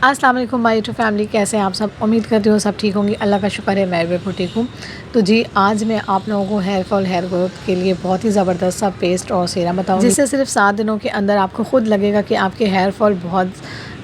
अस्सलाम वालेकुम my YouTube family, कैसे हैं आप सब। उम्मीद करती हूँ सब ठीक होंगी। अल्लाह का शुक्र है मैं बिल्कुल ठीक हूँ। तो जी आज मैं आप लोगों को हेयर फॉल हेयर ग्रोथ के लिए बहुत ही ज़बरदस्त सा पेस्ट और सीरम बताऊँगी, जिससे सिर्फ 7 दिनों के अंदर आपको खुद लगेगा कि आपके हेयर फॉल बहुत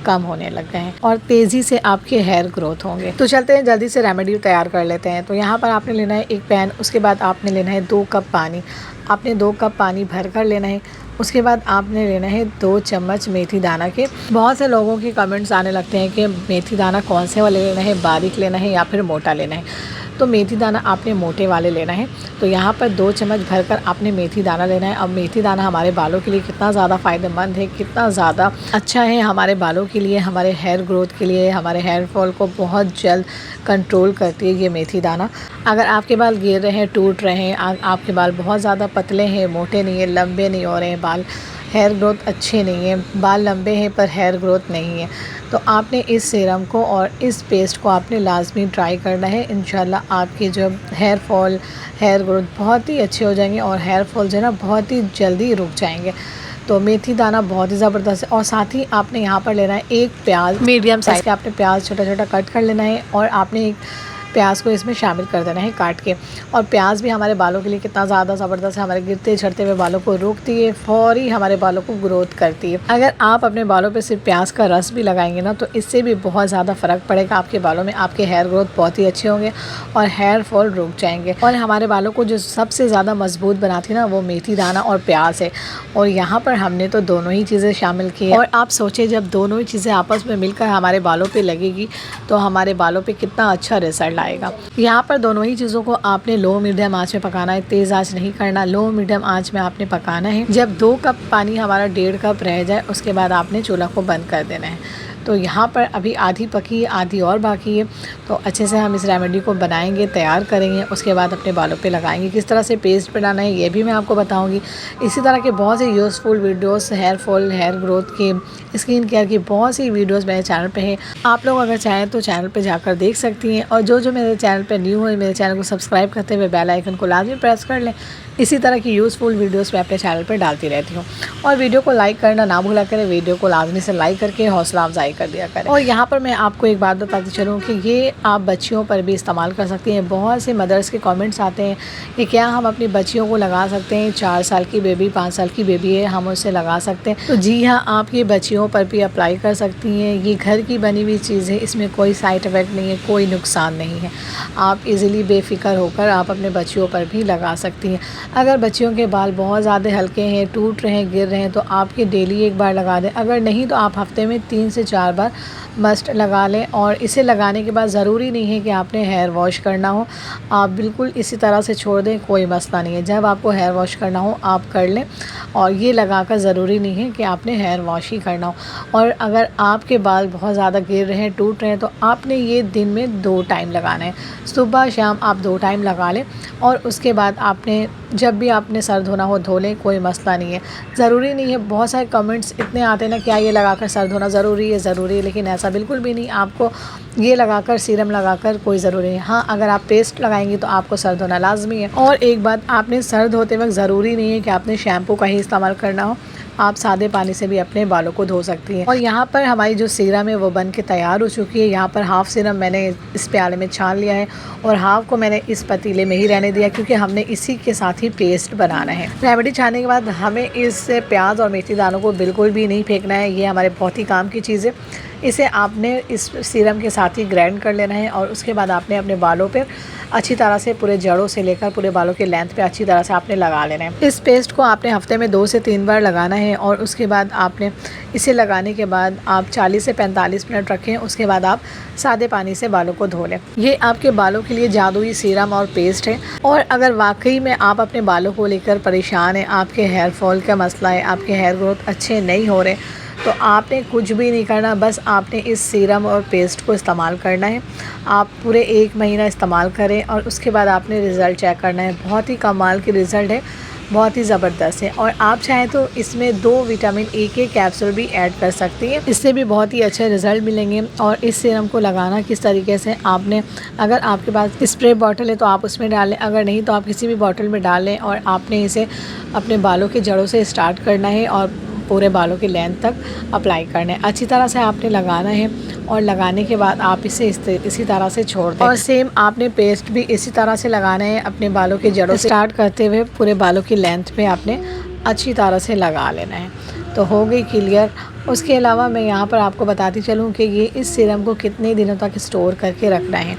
कम होने लग गए हैं और तेज़ी से आपके हेयर ग्रोथ होंगे। तो चलते हैं जल्दी से रेमेडी तैयार कर लेते हैं। तो यहाँ पर आपने लेना है एक पैन, उसके बाद आपने लेना है 2 कप पानी। आपने 2 कप पानी भर कर लेना है। उसके बाद आपने लेना है 2 चम्मच मेथी दाना के। बहुत से लोगों के कमेंट्स आने लगते हैं कि मेथी दाना कौन से वाले लेना है, बारीक लेना है या फिर मोटा लेना है। तो मेथी दाना आपने मोटे वाले लेना है। तो यहाँ पर 2 चम्मच भरकर आपने मेथी दाना लेना है। अब मेथी दाना हमारे बालों के लिए कितना ज़्यादा फ़ायदेमंद है, कितना ज़्यादा अच्छा है हमारे बालों के लिए, हमारे हेयर ग्रोथ के लिए, हमारे हेयर फॉल को बहुत जल्द कंट्रोल करती है ये मेथी दाना। अगर आपके बाल गिर रहे हैं, टूट रहे हैं, आपके बाल बहुत ज़्यादा पतले हैं, मोटे नहीं है, लंबे नहीं हो रहे हैं बाल, हेयर ग्रोथ अच्छे नहीं है, बाल लंबे हैं पर हेयर ग्रोथ नहीं है, तो आपने इस सीरम को और इस पेस्ट को आपने लाजमी ट्राई करना है। इंशाल्लाह आपके जो हेयर फॉल हेयर ग्रोथ बहुत ही अच्छे हो जाएंगे और हेयर फॉल जो है ना बहुत ही जल्दी रुक जाएंगे। तो मेथी दाना बहुत ही ज़बरदस्त है। और साथ ही आपने यहाँ पर लेना है एक प्याज, मीडियम साइज़ के आपने प्याज छोटा छोटा कट कर लेना है और आपने एक प्याज को इसमें शामिल कर देना है काट के। और प्याज भी हमारे बालों के लिए कितना ज़्यादा ज़बरदस्त है, हमारे गिरते झड़ते हुए बालों को रोकती है, फौरी हमारे बालों को ग्रोथ करती है। अगर आप अपने बालों पे सिर्फ प्याज का रस भी लगाएंगे ना तो इससे भी बहुत ज़्यादा फ़र्क पड़ेगा आपके बालों में। आपके हेयर ग्रोथ बहुत ही अच्छे होंगे और हेयर फॉल रुक जाएंगे। और हमारे बालों को जो सबसे ज़्यादा मजबूत बनाती है ना वो मेथी दाना और प्याज है। और यहाँ पर हमने तो दोनों ही चीज़ें शामिल की है। और आप सोचें जब दोनों ही चीज़ें आपस में मिलकर हमारे बालों पे लगेगी तो हमारे बालों पे कितना अच्छा रिजल्ट आएगा। यहाँ पर दोनों ही चीज़ों को आपने लो मीडियम आंच में पकाना है, तेज़ आंच नहीं करना, लो मीडियम आंच में आपने पकाना है। जब 2 कप पानी हमारा 1.5 कप रह जाए उसके बाद आपने चूल्हा को बंद कर देना है। तो यहाँ पर अभी आधी पकी है, आधी और बाकी है। तो अच्छे से हम इस रेमेडी को बनाएंगे, तैयार करेंगे, उसके बाद अपने बालों पे लगाएंगे। किस तरह से पेस्ट बनाना है ये भी मैं आपको बताऊंगी। इसी तरह के बहुत से useful videos hair fall hair growth के, स्किन केयर की बहुत सी वीडियोस मेरे चैनल पे हैं। आप लोग अगर चाहें तो चैनल पे जाकर देख सकती हैं। और जो मेरे चैनल पे न्यू है मेरे चैनल को सब्सक्राइब करते हुए बेल आइकन को लाजमी प्रेस कर लें। इसी तरह की यूज़फुल वीडियोस मैं अपने चैनल पर डालती रहती हूँ। और वीडियो को लाइक करना ना भूला करें, वीडियो को लाजमी से लाइक करके हौसला अफजाई कर दिया करें। और यहाँ पर मैं आपको एक बात बताती चलूँ कि ये आप बच्चियों पर भी इस्तेमाल कर सकती हैं। बहुत से मदर्स के कमेंट्स आते हैं कि क्या हम अपनी बच्चियों को लगा सकते हैं, 4 साल की बेबी 5 साल की बेबी है हम उसे लगा सकते हैं। तो जी हाँ, आप ये बच्चियों पर भी अप्लाई कर सकती हैं। ये घर की बनी हुई चीज़ है, इसमें कोई साइड इफ़ेक्ट नहीं है, कोई नुकसान नहीं है। आप इजीली बेफिक्र होकर आप अपने बच्चियों पर भी लगा सकती हैं। अगर बच्चियों के बाल बहुत ज़्यादा हल्के हैं, टूट रहे हैं, गिर रहे हैं तो आपके डेली एक बार लगा दें। अगर नहीं तो आप हफ्ते में 3 से 4 बार मस्ट लगा लें। और इसे लगाने के बाद ज़रूरी नहीं है कि आपने हेयर वॉश करना हो, आप बिल्कुल इसी तरह से छोड़ दें, कोई मसला नहीं है। जब आपको हेयर वॉश करना हो आप कर लें। और ये लगाकर ज़रूरी नहीं है कि आपने हेयर वॉश ही करना हो। और अगर आपके बाल बहुत ज़्यादा गिर रहे हैं, टूट रहे हैं तो आपने ये दिन में 2 टाइम लगाना है, सुबह शाम आप 2 टाइम लगा लें। और उसके बाद आपने जब भी आपने सर धोना हो धो लें, कोई मसला नहीं है। ज़रूरी नहीं है, बहुत सारे कमेंट्स इतने आते हैं ना क्या ये लगाकर सर धोना ज़रूरी है, लेकिन ऐसा बिल्कुल भी नहीं। आपको ये लगाकर सीरम लगाकर कोई ज़रूरी नहीं। हाँ, अगर आप पेस्ट लगाएंगी तो आपको सर धोना लाजमी है। और एक बात, आपने सर धोते वक्त ज़रूरी नहीं है कि आपने शैम्पू का ही इस्तेमाल करना हो, आप सादे पानी से भी अपने बालों को धो सकती हैं। और यहाँ पर हमारी जो सीरम है वो बन के तैयार हो चुकी है। यहाँ पर हाफ़ सीरम मैंने इस प्याले में छान लिया है और हाफ़ को मैंने इस पतीले में ही रहने दिया क्योंकि हमने इसी के साथ ही पेस्ट बनाना है। रेमेडी छानने के बाद हमें इस प्याज और मेथी दानों को बिल्कुल भी नहीं फेंकना है, ये हमारे बहुत ही काम की चीज़ है। इसे आपने इस सीरम के साथ ही ग्राइंड कर लेना है और उसके बाद आपने अपने बालों पर अच्छी तरह से पूरे जड़ों से लेकर पूरे बालों के लेंथ पे अच्छी तरह से आपने लगा लेना है। इस पेस्ट को आपने हफ्ते में 2 से 3 बार लगाना है। और उसके बाद आपने इसे लगाने के बाद आप 40 से 45 मिनट रखें, उसके बाद आप सादे पानी से बालों को धो लें। ये आपके बालों के लिए जादुई सीरम और पेस्ट है। और अगर वाकई में आप अपने बालों को लेकर परेशान हैं, आपके हेयर फॉल का मसला है, आपके हेयर ग्रोथ अच्छे नहीं हो रहे, तो आपने कुछ भी नहीं करना, बस आपने इस सीरम और पेस्ट को इस्तेमाल करना है। आप पूरे 1 महीना इस्तेमाल करें और उसके बाद आपने रिज़ल्ट चेक करना है। बहुत ही कमाल की रिज़ल्ट है, बहुत ही ज़बरदस्त है। और आप चाहें तो इसमें 2 विटामिन ए के कैप्सूल भी ऐड कर सकती हैं, इससे भी बहुत ही अच्छे रिज़ल्ट मिलेंगे। और इस सीरम को लगाना किस तरीके से, आपने अगर आपके पास स्प्रे बॉटल है तो आप उसमें डाल लें, अगर नहीं तो आप किसी भी बॉटल में डाल लें। और आपने इसे अपने बालों के जड़ों से स्टार्ट करना है और पूरे बालों की लेंथ तक अप्लाई करना है। अच्छी तरह से आपने लगाना है और लगाने के बाद आप इसे इसी तरह से छोड़ दें। और सेम आपने पेस्ट भी इसी तरह से लगाना है, अपने बालों की जड़ों से स्टार्ट करते हुए पूरे बालों की लेंथ पे आपने अच्छी तरह से लगा लेना है। तो हो गई क्लियर। उसके अलावा मैं यहाँ पर आपको बताती चलूँ कि ये इस सीरम को कितने दिनों तक स्टोर करके रखना है।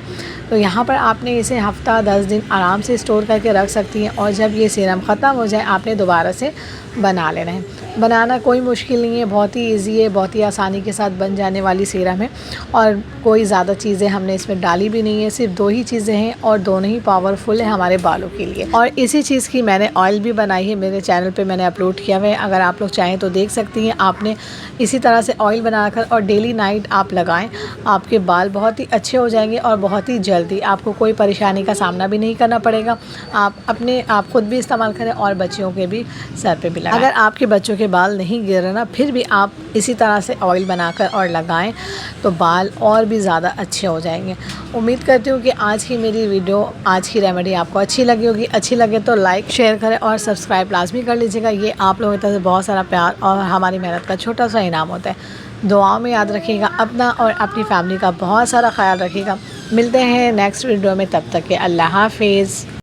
तो यहाँ पर आपने इसे हफ़्ता 10 दिन आराम से स्टोर करके रख सकती हैं और जब ये सीरम ख़त्म हो जाए आपने दोबारा से बना लेना है। बनाना कोई मुश्किल नहीं है, बहुत ही इजी है, बहुत ही आसानी के साथ बन जाने वाली सीरम है और कोई ज़्यादा चीज़ें हमने इसमें डाली भी नहीं है, सिर्फ 2 ही चीज़ें हैं और दोनों ही पावरफुल है हमारे बालों के लिए। और इसी चीज़ की मैंने ऑयल भी बनाई है, मेरे चैनल पे मैंने अपलोड किया हुआ है, अगर आप लोग चाहें तो देख सकती हैं। आपने इसी तरह से ऑयल बनाकर और डेली नाइट आप लगाएं, आपके बाल बहुत ही अच्छे हो जाएंगे और बहुत ही जल्दी आपको कोई परेशानी का सामना भी नहीं करना पड़ेगा। आप खुद भी इस्तेमाल करें और बच्चियों के भी सर पे भी लगाएं। अगर आपके बच्चों के बाल नहीं गिर रहे ना, फिर भी आप इसी तरह से ऑयल बनाकर और लगाएं तो बाल और भी ज़्यादा अच्छे हो जाएंगे। उम्मीद करती हूँ कि आज की मेरी वीडियो, आज की रेमेडी आपको अच्छी लगी होगी। अच्छी लगे तो लाइक शेयर करें और सब्सक्राइब लाजमी कर लीजिएगा। ये आप लोगों की तरफ से बहुत सारा प्यार और हमारी मेहनत का छोटा सा इनाम होता है। दुआओं में याद रखिएगा, अपना और अपनी फैमिली का बहुत सारा ख्याल रखिएगा। मिलते हैं नेक्स्ट वीडियो में, तब तक के अल्लाह हाफिज़।